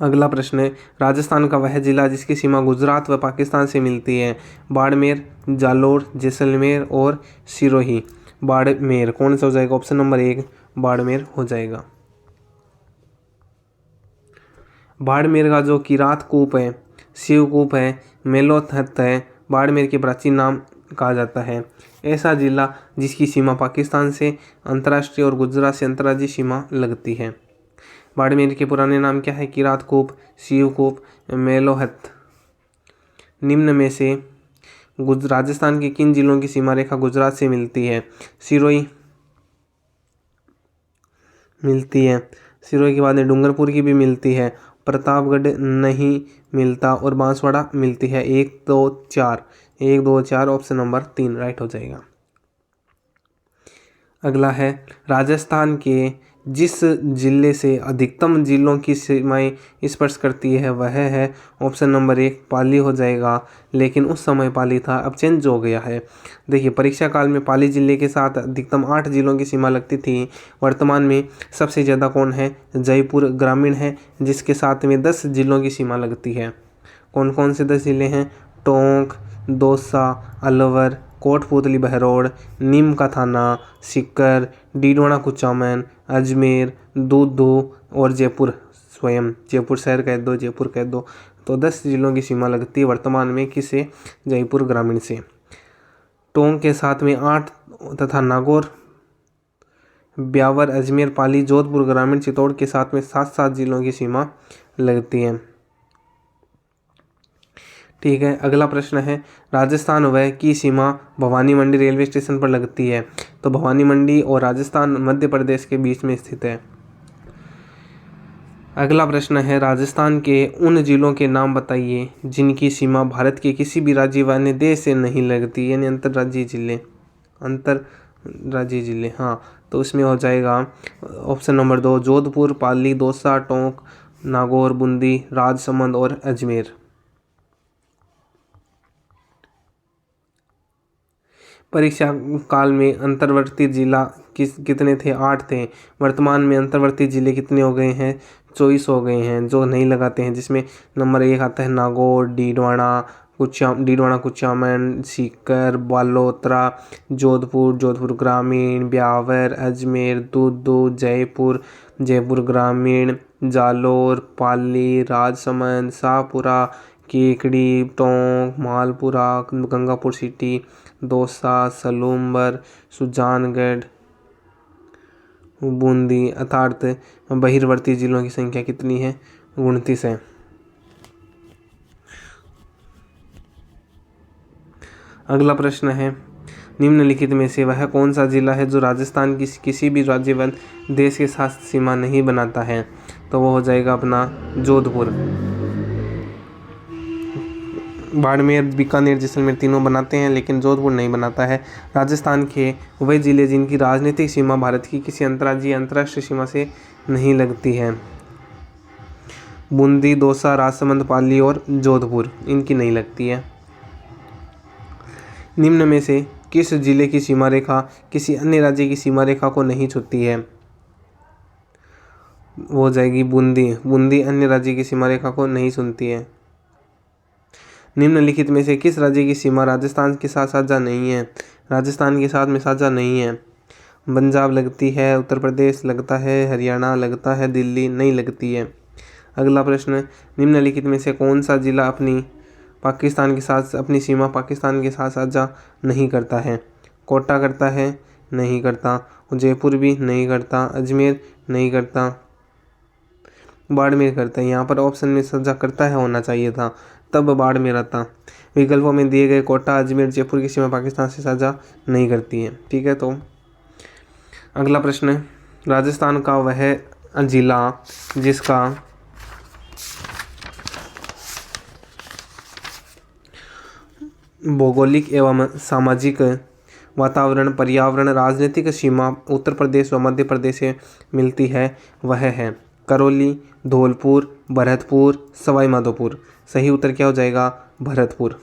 अगला प्रश्न है, राजस्थान का वह जिला जिसकी सीमा गुजरात व पाकिस्तान से मिलती है? बाड़मेर, जालोर, जैसलमेर और सिरोही। बाड़मेर कौन सा हो जाएगा? ऑप्शन नंबर 1 बाड़मेर हो जाएगा। बाड़मेर का जो किरात कूप है, शिवकूप है, मेलोथत है, बाड़मेर के प्राचीन नाम कहा जाता है। ऐसा जिला जिसकी सीमा पाकिस्तान से अंतर्राष्ट्रीय और गुजरात से अंतर्राज्यीय सीमा लगती है। बाड़मेर के पुराने नाम क्या है? किरात कूप, शिवकूप, मेलोहत। निम्न में से राजस्थान के किन जिलों की सीमा रेखा गुजरात से मिलती है? सिरोही मिलती है, सिरोही के बाद में डूंगरपुर की भी मिलती है, प्रतापगढ़ नहीं मिलता और बांसवाड़ा मिलती है। 1 2 4 ऑप्शन नंबर 3 राइट हो जाएगा। अगला है, राजस्थान के जिस जिले से अधिकतम जिलों की सीमाएं स्पर्श करती है वह है ऑप्शन नंबर 1 पाली हो जाएगा। लेकिन उस समय पाली था, अब चेंज हो गया है। देखिए, परीक्षा काल में पाली जिले के साथ अधिकतम 8 जिलों की सीमा लगती थी। वर्तमान में सबसे ज़्यादा कौन है? जयपुर ग्रामीण है, जिसके साथ में 10 जिलों की सीमा लगती है। कौन कौन से 10 जिले हैं? टोंक, दौसा, अलवर, कोटपुतली बहरोड, नीम का थाना, सीकर, डीडवाना कुचामन, अजमेर, दूदू और जयपुर स्वयं। जयपुर शहर कह दो, जयपुर कह दो। तो 10 जिलों की सीमा लगती है वर्तमान में किसे? जयपुर ग्रामीण से। टोंक के साथ में 8 तथा नागौर, ब्यावर, अजमेर, पाली, जोधपुर ग्रामीण, चित्तौड़ के साथ में 7 जिलों की सीमा लगती है। ठीक है, अगला प्रश्न है, राजस्थान व की सीमा भवानी मंडी रेलवे स्टेशन पर लगती है। तो भवानी मंडी और राजस्थान मध्य प्रदेश के बीच में स्थित है। अगला प्रश्न है, राजस्थान के उन जिलों के नाम बताइए जिनकी सीमा भारत के किसी भी राज्य व अन्य देश से नहीं लगती, यानी अंतर्राज्यीय जिले। हाँ, तो इसमें हो जाएगा ऑप्शन नंबर 2 जोधपुर, पाली, दौसा, टोंक, नागौर, बूंदी, राजसमंद और अजमेर। परीक्षा काल में अंतर्वर्ती जिला कितने थे? 8 थे। वर्तमान में अंतर्वर्ती जिले कितने हो गए हैं? 24 हो गए हैं जो नहीं लगाते हैं, जिसमें नंबर 1 आता है नागौर, डीडवाना कुचामन, सीकर, बालोतरा, जोधपुर ग्रामीण, ब्यावर, अजमेर, दूदू, जयपुर ग्रामीण, जालोर, पाली, राजसमंद, शाहपुरा, केकड़ी, टोंक, मालपुरा, गंगापुर सिटी, दौसा, सलूम्बर, सुजानगढ़, बूंदी। अर्थात बहिर्वर्ती जिलों की संख्या कितनी है? 29 है। अगला प्रश्न है, निम्नलिखित में से वह कौन सा जिला है जो राजस्थान की किसी भी राज्य व देश के साथ सीमा नहीं बनाता है? तो वो हो जाएगा अपना जोधपुर। बाड़मेर, बीकानेर, जैसलमेर तीनों बनाते हैं, लेकिन जोधपुर नहीं बनाता है। राजस्थान के वे जिले जिनकी राजनीतिक सीमा भारत की किसी अंतर्राष्ट्रीय सीमा से नहीं लगती है, बूंदी, दौसा, राजसमंद, पाली और जोधपुर, इनकी नहीं लगती है। निम्न में से किस जिले की सीमा रेखा किसी अन्य राज्य की सीमा रेखा को नहीं छूती है? वो हो जाएगी बूंदी अन्य राज्य की सीमा रेखा को नहीं छूती है। निम्नलिखित में से किस राज्य की सीमा राजस्थान के साथ साझा नहीं है? राजस्थान के साथ में साझा नहीं है। पंजाब लगती है, उत्तर प्रदेश लगता है, हरियाणा लगता है, दिल्ली नहीं लगती है। अगला प्रश्न, निम्नलिखित में से कौन सा जिला अपनी सीमा पाकिस्तान के साथ साझा नहीं करता है? कोटा करता है? नहीं करता। जयपुर भी नहीं करता। अजमेर नहीं करता। बाड़मेर करता है। यहाँ पर ऑप्शन में साझा करता है होना चाहिए था, तब बाड़मेर आता। विकल्पों में दिए गए कोटा, अजमेर, जयपुर की सीमा पाकिस्तान से साझा नहीं करती है। ठीक है, तो अगला प्रश्न, राजस्थान का वह जिला जिसका भौगोलिक एवं सामाजिक वातावरण, पर्यावरण, राजनीतिक सीमा उत्तर प्रदेश व मध्य प्रदेश से मिलती है, वह है करौली, धौलपुर, भरतपुर, सवाई माधोपुर। सही उत्तर क्या हो जाएगा? भरतपुर।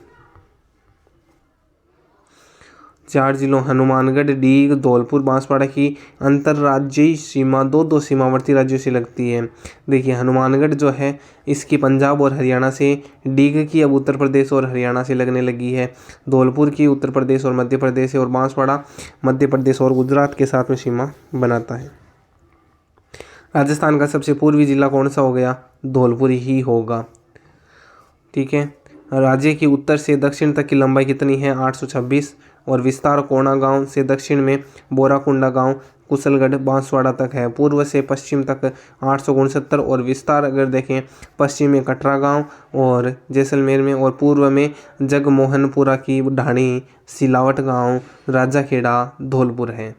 4 जिलों हनुमानगढ़, डीग, धौलपुर, बांसवाड़ा की अंतर्राज्यीय सीमा दो सीमावर्ती राज्यों से लगती है। देखिए हनुमानगढ़ जो है इसकी पंजाब और हरियाणा से, डीग की अब उत्तर प्रदेश और हरियाणा से लगने लगी है, धौलपुर की उत्तर प्रदेश और मध्य प्रदेश से, और बांसवाड़ा मध्य प्रदेश और गुजरात के साथ में सीमा बनाता है। राजस्थान का सबसे पूर्वी जिला कौन सा हो गया? धौलपुर ही होगा। ठीक है। राज्य की उत्तर से दक्षिण तक की लंबाई कितनी है? 826, और विस्तार कोणा गांव से दक्षिण में बोराकुंडा गांव, कुशलगढ़, बांसवाड़ा तक है। पूर्व से पश्चिम तक 869, और विस्तार अगर देखें पश्चिम में कटरा गांव और जैसलमेर में, और पूर्व में जगमोहनपुरा की ढाणी, सिलावट गांव, राजाखेड़ा, धौलपुर है।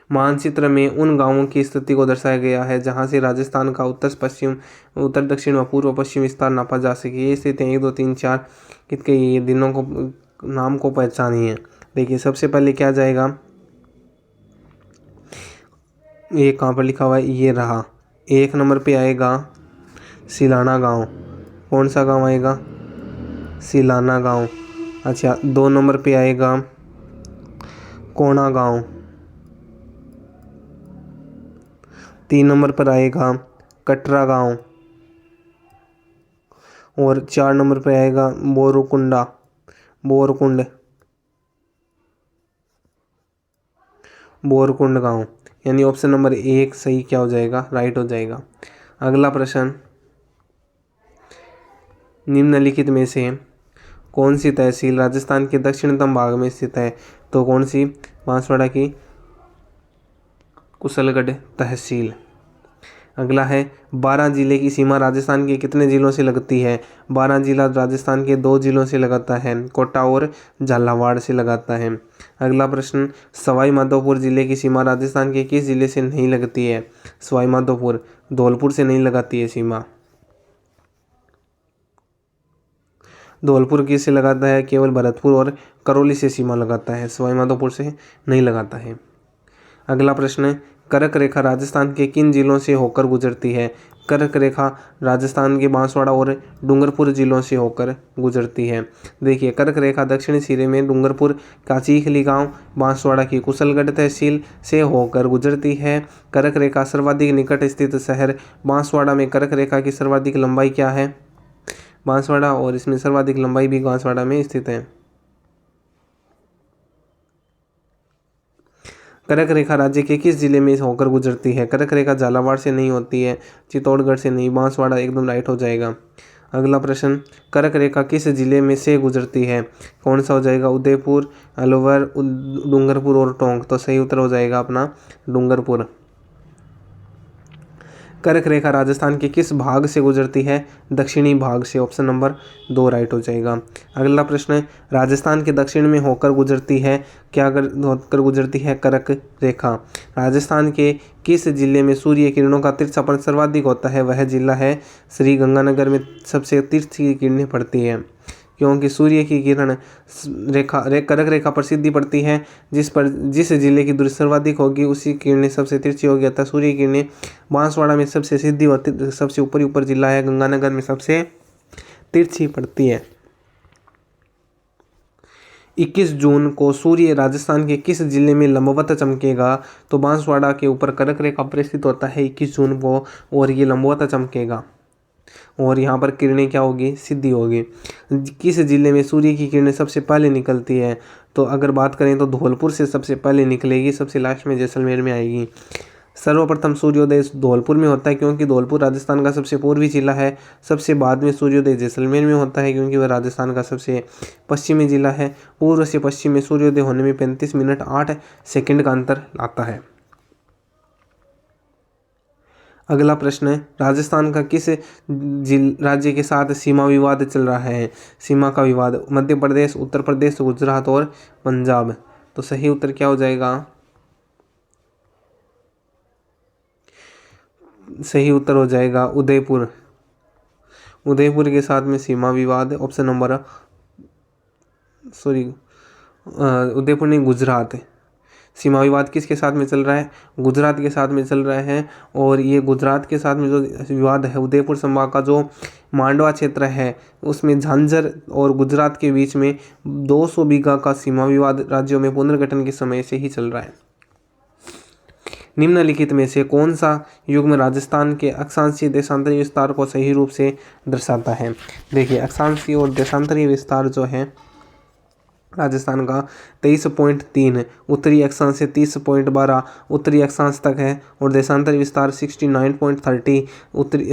मानचित्र में उन गांवों की स्थिति को दर्शाया गया है जहां से राजस्थान का उत्तर पश्चिम, उत्तर दक्षिण व पूर्व पश्चिम विस्तार नापा जा सके। ये स्थितियाँ 1 2 3 4 कितने ये दिनों को नाम को पहचानिए। देखिए सबसे पहले क्या जाएगा, ये कहाँ पर लिखा हुआ है? ये रहा। 1 नंबर पे आएगा सिलाना गांव। कौन सा गांव आएगा? सिलाना गांव। अच्छा 2 नंबर पे आएगा कोणा गांव। 3 नंबर पर आएगा कटरा गांव, और 4 नंबर पर आएगा बोरकुंड गांव। यानी ऑप्शन नंबर 1 सही क्या हो जाएगा? राइट हो जाएगा। अगला प्रश्न, निम्नलिखित में से कौन सी तहसील राजस्थान के दक्षिणतम भाग में स्थित है? तो कौन सी? बांसवाड़ा की कुशलगढ़ तहसील। अगला है 12 जिले की सीमा राजस्थान के कितने जिलों से लगती है? 12 जिला राजस्थान के 2 जिलों से लगाता है, कोटा और झालावाड़ से लगाता है। अगला प्रश्न, सवाई माधोपुर जिले की सीमा राजस्थान के किस जिले से नहीं लगती है? सवाई माधोपुर धौलपुर से नहीं लगाती है सीमा। धौलपुर किससे लगाता है? केवल भरतपुर और करौली से सीमा लगाता है, सवाई माधोपुर से नहीं लगाता है। अगला प्रश्न, कर्क रेखा राजस्थान के किन जिलों से होकर गुजरती है? कर्क रेखा राजस्थान के बांसवाड़ा और डूंगरपुर जिलों से होकर गुजरती है। देखिए कर्क रेखा दक्षिणी सिरे में डूंगरपुर का चीखली गांव, बांसवाड़ा की कुशलगढ़ तहसील से होकर गुजरती है। कर्क रेखा सर्वाधिक निकट स्थित शहर बांसवाड़ा में कर्क रेखा की सर्वाधिक लंबाई क्या है? बांसवाड़ा, और इसमें सर्वाधिक लंबाई भी बांसवाड़ा में स्थित है। कर्क रेखा राज्य के किस जिले में होकर गुजरती है? कर्क रेखा झालावाड़ से नहीं होती है, चित्तौड़गढ़ से नहीं, बांसवाड़ा एकदम राइट हो जाएगा। अगला प्रश्न, कर्क रेखा किस जिले में से गुजरती है? कौन सा हो जाएगा? उदयपुर, अलवर, डूंगरपुर और टोंक। तो सही उत्तर हो जाएगा अपना डूंगरपुर। कर्क रेखा राजस्थान के किस भाग से गुजरती है? दक्षिणी भाग से, ऑप्शन नंबर 2 राइट हो जाएगा। अगला प्रश्न, राजस्थान के दक्षिण में होकर गुजरती है, क्या होकर गुजरती है कर्क रेखा? राजस्थान के किस जिले में सूर्य किरणों का तिरछापन सर्वाधिक होता है? वह जिला है श्री गंगानगर में सबसे तिरछी किरणें पड़ती है, क्योंकि सूर्य की किरण कर्क रेखा पर सीधी पड़ती है। जिस जिले की दूरी सर्वाधिक होगी उसी किरणें सबसे तिरछी होगी, अतः सूर्य किरणें बांसवाड़ा में सबसे सीधी और सबसे ऊपर जिला है, गंगानगर में सबसे तिरछी पड़ती है। 21 जून को सूर्य राजस्थान के किस जिले में लंबवत चमकेगा? तो बांसवाड़ा के ऊपर कर्क रेखा पर स्थित होता है 21 जून को, और ये लंबवत चमकेगा, और यहाँ पर किरणें क्या होगी? सीधी होगी। किस जिले में सूर्य की किरणें सबसे पहले निकलती है? तो अगर बात करें तो धौलपुर से सबसे पहले निकलेगी, सबसे लास्ट में जैसलमेर में आएगी। सर्वप्रथम सूर्योदय धौलपुर में होता है, क्योंकि धौलपुर राजस्थान का सबसे पूर्वी जिला है। सबसे बाद में सूर्योदय जैसलमेर में होता है, क्योंकि वह राजस्थान का सबसे पश्चिमी जिला है। पूर्व से पश्चिम में सूर्योदय होने में 35 मिनट 8 सेकंड का अंतर आता है। अगला प्रश्न है, राजस्थान का किस राज्य के साथ सीमा विवाद चल रहा है? सीमा का विवाद मध्य प्रदेश, उत्तर प्रदेश, गुजरात और पंजाब। तो सही उत्तर क्या हो जाएगा? सही उत्तर हो जाएगा उदयपुर। उदयपुर के साथ में सीमा विवाद, ऑप्शन नंबर उदयपुर नहीं, गुजरात है। सीमा विवाद किसके साथ में चल रहा है? गुजरात के साथ में चल रहा है। और ये गुजरात के साथ में जो विवाद है, उदयपुर संभाग का जो मांडवा क्षेत्र है उसमें झांझर और गुजरात के बीच में 200 बीघा का सीमा विवाद राज्यों में पुनर्गठन के समय से ही चल रहा है। निम्नलिखित में से कौन सा युग्म राजस्थान के अक्षांशीय देशांतरीय विस्तार को सही रूप से दर्शाता है? देखिए, अक्षांशीय और देशांतरीय विस्तार जो है राजस्थान का 23.3, उत्तरी अक्षांश से 30.12 उत्तरी अक्षांश तक है, और देशांतरीय विस्तार 69.30 उत्तरी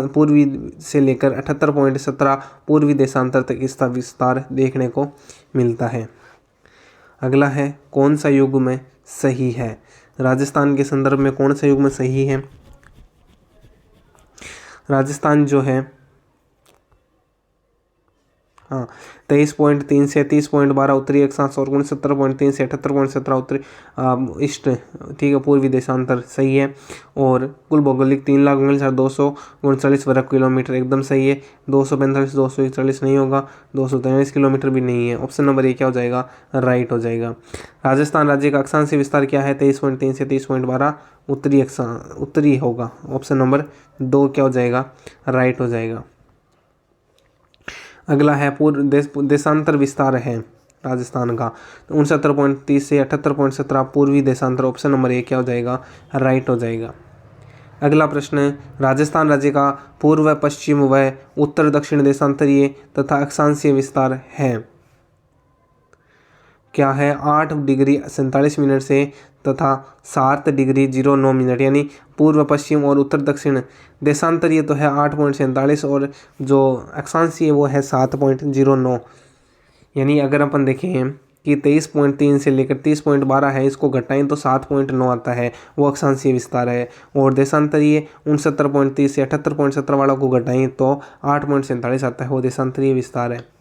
पूर्वी से लेकर 78.17 पूर्वी देशांतर तक इसका विस्तार देखने को मिलता है। अगला है, कौन सा युग्म सही है? राजस्थान के संदर्भ में कौन सा युग्म सही है? राजस्थान जो है 23.3 से 30.12 उत्तरी अक्षांश और 69.3 से 78.17 उत्तरी ईस्ट, ठीक है, पूर्वी देशांतर सही है। और कुल भौगोलिक 3,39,239 वर्ग किलोमीटर एकदम सही है। 245 241 नहीं होगा, 243 किलोमीटर भी नहीं है। ऑप्शन नंबर ए क्या हो जाएगा? राइट हो जाएगा। राजस्थान राज्य का अक्षांशीय विस्तार क्या है? 23.3 से 30.12 उत्तरी होगा। ऑप्शन नंबर 2 क्या हो जाएगा? राइट हो जाएगा। अगला है पूर्व देशांतर विस्तार है राजस्थान का 69.30 से 78.17 पूर्वी देशांतर। ऑप्शन नंबर ए क्या हो जाएगा? राइट हो जाएगा। अगला प्रश्न, राजस्थान राज्य का पूर्व पश्चिम व उत्तर दक्षिण देशांतरीय तथा अक्षांशीय विस्तार है क्या है? 8 डिग्री 47 मिनट से तथा 7 डिग्री 09 मिनट, यानी पूर्व पश्चिम और उत्तर दक्षिण। देशांतरीय तो है 8.47 और जो अक्षांशीय वो है 7.09। यानी अगर अपन देखें कि 23.3 से लेकर 30.12 है, इसको घटाएं तो 7.9 आता है, वो अक्षांशीय विस्तार है। और देशांतरीय 69.30 से 78.17 वाला को घटाएं तो 8.47 आता है, वो देशांतरीय विस्तार है।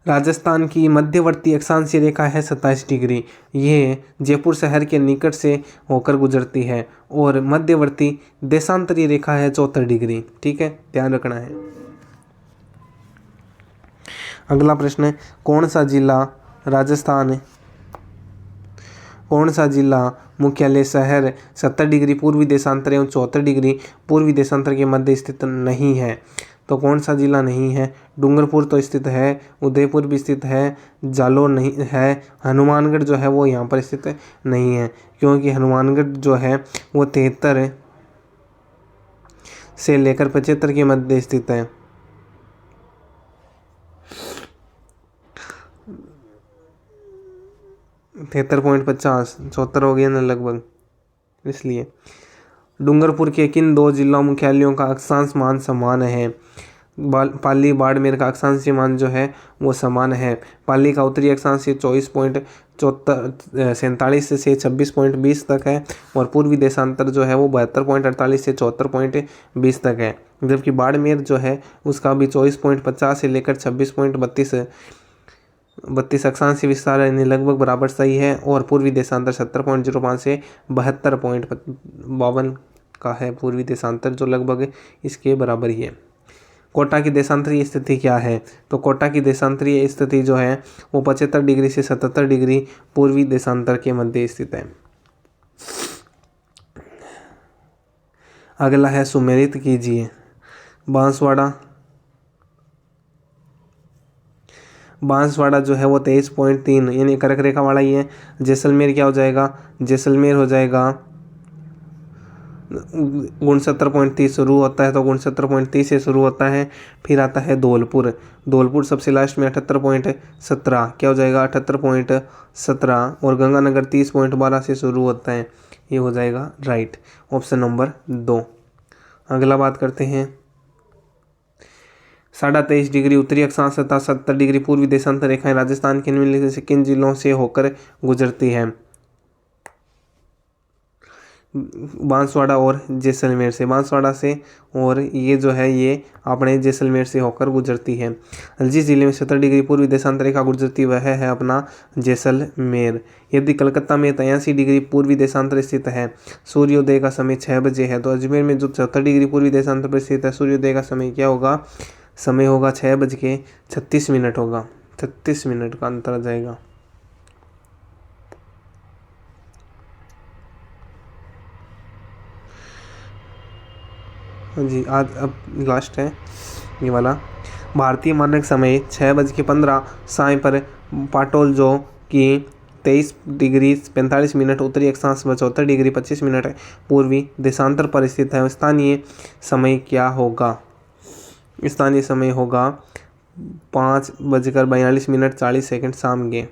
राजस्थान की मध्यवर्ती अक्षांशीय रेखा है 27 डिग्री, ये जयपुर शहर के निकट से होकर गुजरती है। और मध्यवर्ती देशांतरीय रेखा है 74 डिग्री, ठीक है, ध्यान रखना है। अगला प्रश्न, कौन सा जिला मुख्यालय शहर 70 डिग्री पूर्वी देशांतर एवं 74 डिग्री पूर्वी देशांतर के मध्य स्थित नहीं है? तो कौन सा जिला नहीं है? डूंगरपुर तो स्थित है, उदयपुर भी स्थित है, जालोर नहीं है, हनुमानगढ़ जो है वो यहाँ पर स्थित नहीं है, क्योंकि हनुमानगढ़ जो है वो 73 से लेकर 75 के मध्य स्थित है। 73.50 74 हो गया ना लगभग, इसलिए। डूंगरपुर के किन 2 जिला मुख्यालयों का अक्षांश मान समान है? पाली बाड़मेर का अक्षांशीय मान जो है वो समान है। पाली का उत्तरी अक्षांशीय 24.47 से 26.20 तक है, और पूर्वी देशांतर जो है वो 72.48 से 74.20 तक है। जबकि बाड़मेर जो है उसका भी 24.50 से लेकर 26.32 अक्षांशीय विस्तार यानी लगभग बराबर सही है। और पूर्वी देशांतर 70.05 से 72.52 का है पूर्वी देशांतर, जो लगभग इसके बराबर ही है। कोटा की देशांतरीय स्थिति क्या है? तो कोटा की देशांतरीय स्थिति जो है वो 75 डिग्री से 77 डिग्री पूर्वी देशांतर के मध्य स्थित है। अगला है, सुमेलित कीजिए। बांसवाड़ा जो है वो 23.3 यानी कर्क रेखा वाला ही है। जैसलमेर क्या हो जाएगा? जैसलमेर हो जाएगा 69.30 शुरू होता है, तो 69.30 से शुरू होता है। फिर आता है धौलपुर सबसे लास्ट में 78.17 क्या हो जाएगा? 78.17। और गंगानगर 30.12 से शुरू होता है, ये हो जाएगा राइट, ऑप्शन नंबर 2। अगला बात करते हैं, 23.5 डिग्री उत्तरी अक्षांश तथा 70 डिग्री पूर्वी देशांतर रेखाएं राजस्थान के निम्नलिखित से किन जिलों से होकर गुजरती है? बांसवाड़ा और जैसलमेर से, बांसवाड़ा से, और ये जो है ये अपने जैसलमेर से होकर गुजरती है। जिस जिले में 70 डिग्री पूर्वी देशांतर रेखा गुजरती वह है अपना जैसलमेर। यदि कलकत्ता में 83 डिग्री पूर्वी देशांतर स्थित है, सूर्योदय का समय 6 बजे है, तो अजमेर में जो 70 डिग्री पूर्वी देशांतर पर स्थित है, सूर्योदय का समय क्या होगा? समय होगा 6:36 होगा, 36 मिनट का अंतर आ जाएगा। हाँ जी, आज अब लास्ट है ये वाला। भारतीय मानक समय 6:15 साय पर पाटोल की 23°45 उत्तरी अक्षांश व 74°25 पूर्वी देशांतर पर स्थित है। स्थानीय समय क्या होगा? स्थानीय समय होगा 5:42 40 शाम के।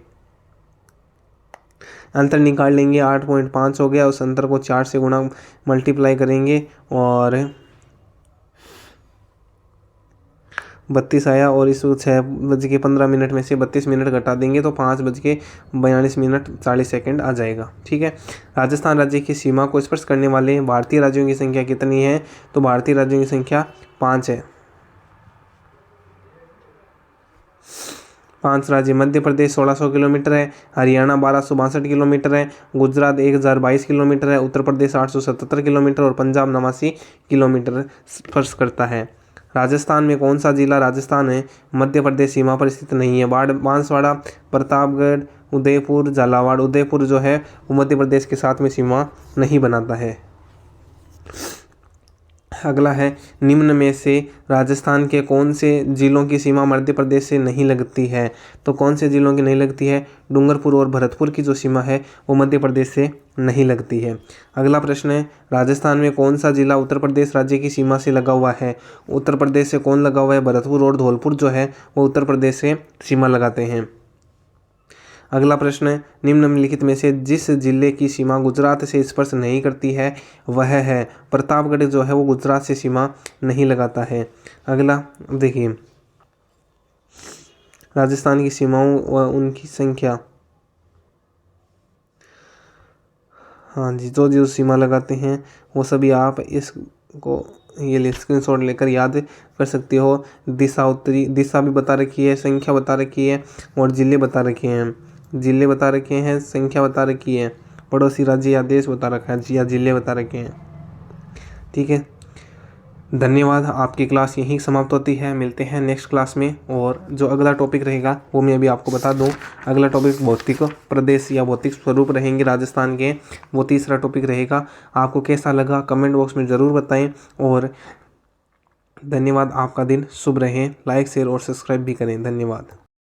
अंतर निकाल लेंगे, 8.5 हो गया। उस अंतर को 4 से गुणा मल्टीप्लाई करेंगे और 32 आया, और इस 6:15 में से 32 मिनट घटा देंगे तो 5:42 40 आ जाएगा। ठीक है। राजस्थान राज्य की सीमा को स्पर्श करने वाले भारतीय राज्यों की संख्या कितनी है? तो भारतीय राज्यों की संख्या 5 है। 5 राज्य। मध्य प्रदेश 1600 किलोमीटर है, हरियाणा 1262 किलोमीटर है, गुजरात 1022 किलोमीटर है, उत्तर प्रदेश 877 किलोमीटर और पंजाब 89 किलोमीटर स्पर्श करता है। राजस्थान में कौन सा जिला राजस्थान है मध्य प्रदेश सीमा पर स्थित नहीं है? बांसवाड़ा, प्रतापगढ़, उदयपुर, झालावाड़। उदयपुर जो है वो मध्य प्रदेश के साथ में सीमा नहीं बनाता है। अगला है, निम्न में से राजस्थान के कौन से जिलों की सीमा मध्य प्रदेश से नहीं लगती है? तो कौन से जिलों की नहीं लगती है? डूंगरपुर और भरतपुर की जो सीमा है वो मध्य प्रदेश से नहीं लगती है। अगला प्रश्न है, राजस्थान में कौन सा जिला उत्तर प्रदेश राज्य की सीमा से लगा हुआ है? उत्तर प्रदेश से कौन लगा हुआ है? भरतपुर और धौलपुर जो है वो उत्तर प्रदेश से सीमा लगाते हैं। अगला प्रश्न है, निम्नलिखित में से जिस जिले की सीमा गुजरात से स्पर्श नहीं करती है वह है? प्रतापगढ़ जो है वो गुजरात से सीमा नहीं लगाता है। अगला देखिए, राजस्थान की सीमाओं व उनकी संख्या। हाँ जी, जो सीमा लगाते हैं वो सभी आप इसको ये स्क्रीनशॉट लेकर याद कर सकते हो। दिशा भी बता रखी है, संख्या बता रखी है और जिले बता रखे हैं। जिले बता रखे हैं, संख्या बता रखी है, पड़ोसी राज्य या देश बता रखा है या जिले बता रखे हैं। ठीक है, धन्यवाद। आपकी क्लास यहीं समाप्त होती है। मिलते हैं नेक्स्ट क्लास में, और जो अगला टॉपिक रहेगा वो मैं अभी आपको बता दूं। अगला टॉपिक भौतिक प्रदेश या भौतिक स्वरूप रहेंगे राजस्थान के, वो तीसरा टॉपिक रहेगा। आपको कैसा लगा कमेंट बॉक्स में ज़रूर बताएं, और धन्यवाद। आपका दिन शुभ रहे। लाइक, शेयर और सब्सक्राइब भी करें। धन्यवाद।